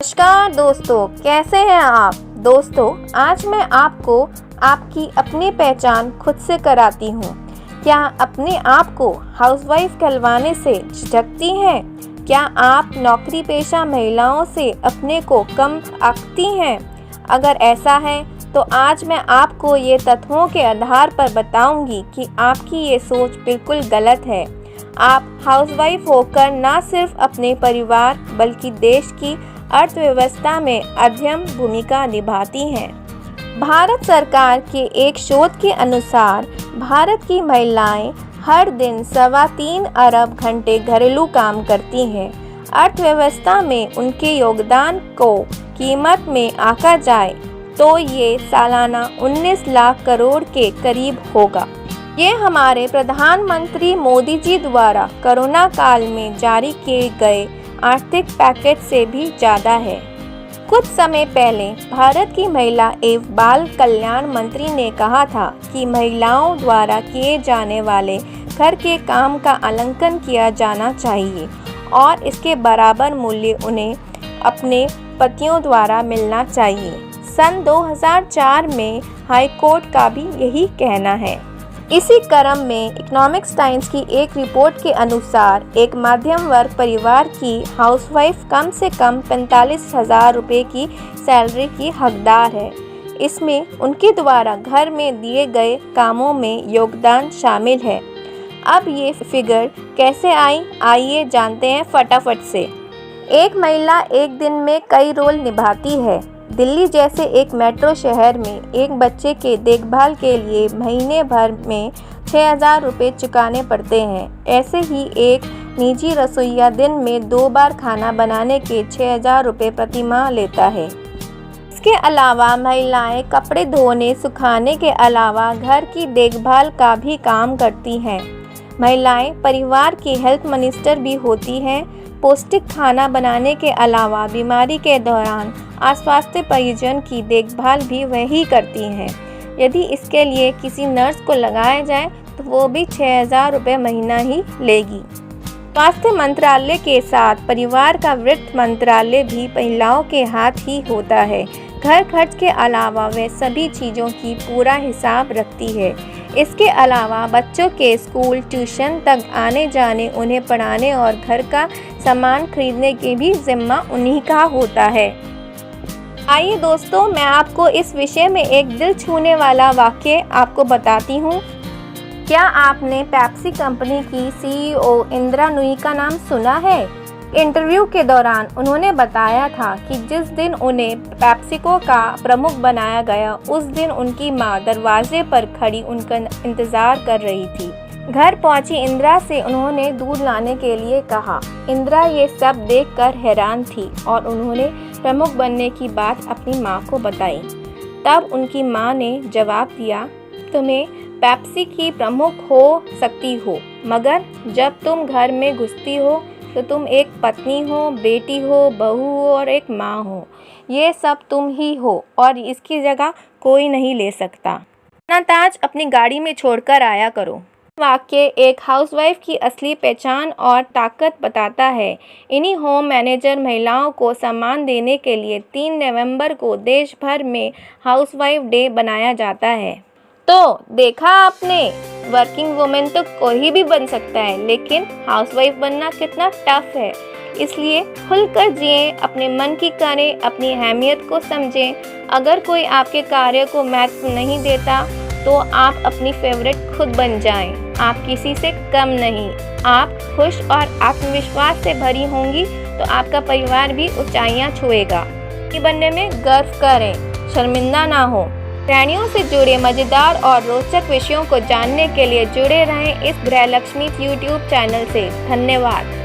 नमस्कार दोस्तों, कैसे हैं आप। दोस्तों, आज मैं आपको आपकी अपनी पहचान खुद से कराती हूँ। क्या अपने आप को हाउसवाइफ कहलवाने से झिझकती हैं? क्या आप नौकरी पेशा महिलाओं से अपने को कम आंकती हैं? अगर ऐसा है तो आज मैं आपको ये तथ्यों के आधार पर बताऊंगी कि आपकी ये सोच बिल्कुल गलत है। आप हाउसवाइफ होकर न सिर्फ अपने परिवार बल्कि देश की अर्थव्यवस्था में अहम भूमिका निभाती हैं। भारत सरकार के एक शोध के अनुसार भारत की महिलाएं हर दिन 3.25 अरब घंटे घरेलू काम करती हैं। अर्थव्यवस्था में उनके योगदान को कीमत में आंका जाए तो ये सालाना 19 लाख करोड़ के करीब होगा। ये हमारे प्रधानमंत्री मोदी जी द्वारा कोरोना काल में जारी किए गए आर्थिक पैकेज से भी ज़्यादा है। कुछ समय पहले भारत की महिला एवं बाल कल्याण मंत्री ने कहा था कि महिलाओं द्वारा किए जाने वाले घर के काम का आंकलन किया जाना चाहिए और इसके बराबर मूल्य उन्हें अपने पतियों द्वारा मिलना चाहिए। सन 2004 में हाई कोर्ट का भी यही कहना है। इसी क्रम में इकोनॉमिक्स टाइम्स की एक रिपोर्ट के अनुसार एक मध्यम वर्ग परिवार की हाउसवाइफ कम से कम 45,000 रुपये की सैलरी की हकदार है। इसमें उनके द्वारा घर में दिए गए कामों में योगदान शामिल है। अब ये फिगर कैसे आई, आइए जानते हैं फटाफट से। एक महिला एक दिन में कई रोल निभाती है। दिल्ली जैसे एक मेट्रो शहर में एक बच्चे के देखभाल के लिए महीने भर में 6,000 रुपये चुकाने पड़ते हैं। ऐसे ही एक निजी रसोइया दिन में 2 बार खाना बनाने के 6,000 रुपये प्रति माह लेता है। इसके अलावा महिलाएं कपड़े धोने सुखाने के अलावा घर की देखभाल का भी काम करती हैं। महिलाएं परिवार की हेल्थ मिनिस्टर भी होती हैं। पौष्टिक खाना बनाने के अलावा बीमारी के दौरान स्वास्थ्य परिजन की देखभाल भी वही करती हैं। यदि इसके लिए किसी नर्स को लगाया जाए तो वो भी 6,000 रुपये महीना ही लेगी। स्वास्थ्य मंत्रालय के साथ परिवार का वित्त मंत्रालय भी महिलाओं के हाथ ही होता है। घर खर्च के अलावा वह सभी चीज़ों की पूरा हिसाब रखती है। इसके अलावा बच्चों के स्कूल ट्यूशन तक आने जाने, उन्हें पढ़ाने और घर का सामान खरीदने की भी जिम्मा उन्हीं का होता है। आइए दोस्तों, मैं आपको इस विषय में एक दिल छूने वाला वाक्य आपको बताती हूँ। क्या आपने पेप्सी कंपनी की CEO इंदिरा नूई का नाम सुना है? इंटरव्यू के दौरान उन्होंने बताया था कि जिस दिन उन्हें पेप्सिको का प्रमुख बनाया गया उस दिन उनकी मां दरवाजे पर खड़ी उनका इंतज़ार कर रही थी। घर पहुंची इंदिरा से उन्होंने दूध लाने के लिए कहा। इंदिरा ये सब देखकर हैरान थी और उन्होंने प्रमुख बनने की बात अपनी मां को बताई। तब उनकी मां ने जवाब दिया, तुम्हें पेप्सी की प्रमुख हो सकती हो, मगर जब तुम घर में घुसती हो तो तुम एक पत्नी हो, बेटी हो, बहू हो और एक माँ हो। ये सब तुम ही हो और इसकी जगह कोई नहीं ले सकता। अपना ताज अपनी गाड़ी में छोड़कर आया करो। वाक्य एक हाउसवाइफ की असली पहचान और ताकत बताता है। इन्हीं होम मैनेजर महिलाओं को सम्मान देने के लिए 3 नवंबर को देश भर में हाउसवाइफ डे बनाया जाता है। तो देखा आपने, वर्किंग वुमेन तो कोई भी बन सकता है, लेकिन हाउसवाइफ बनना कितना टफ है। इसलिए खुलकर जिएं, अपने मन की करें, अपनी अहमियत को समझें। अगर कोई आपके कार्य को महत्व नहीं देता तो आप अपनी फेवरेट खुद बन जाएं। आप किसी से कम नहीं। आप खुश और आत्मविश्वास से भरी होंगी तो आपका परिवार भी ऊंचाइयां छुएगा। बनने में गर्व करें, शर्मिंदा ना हो। प्राणियों से जुड़े मजेदार और रोचक विषयों को जानने के लिए जुड़े रहें इस गृहलक्ष्मी YouTube चैनल से। धन्यवाद।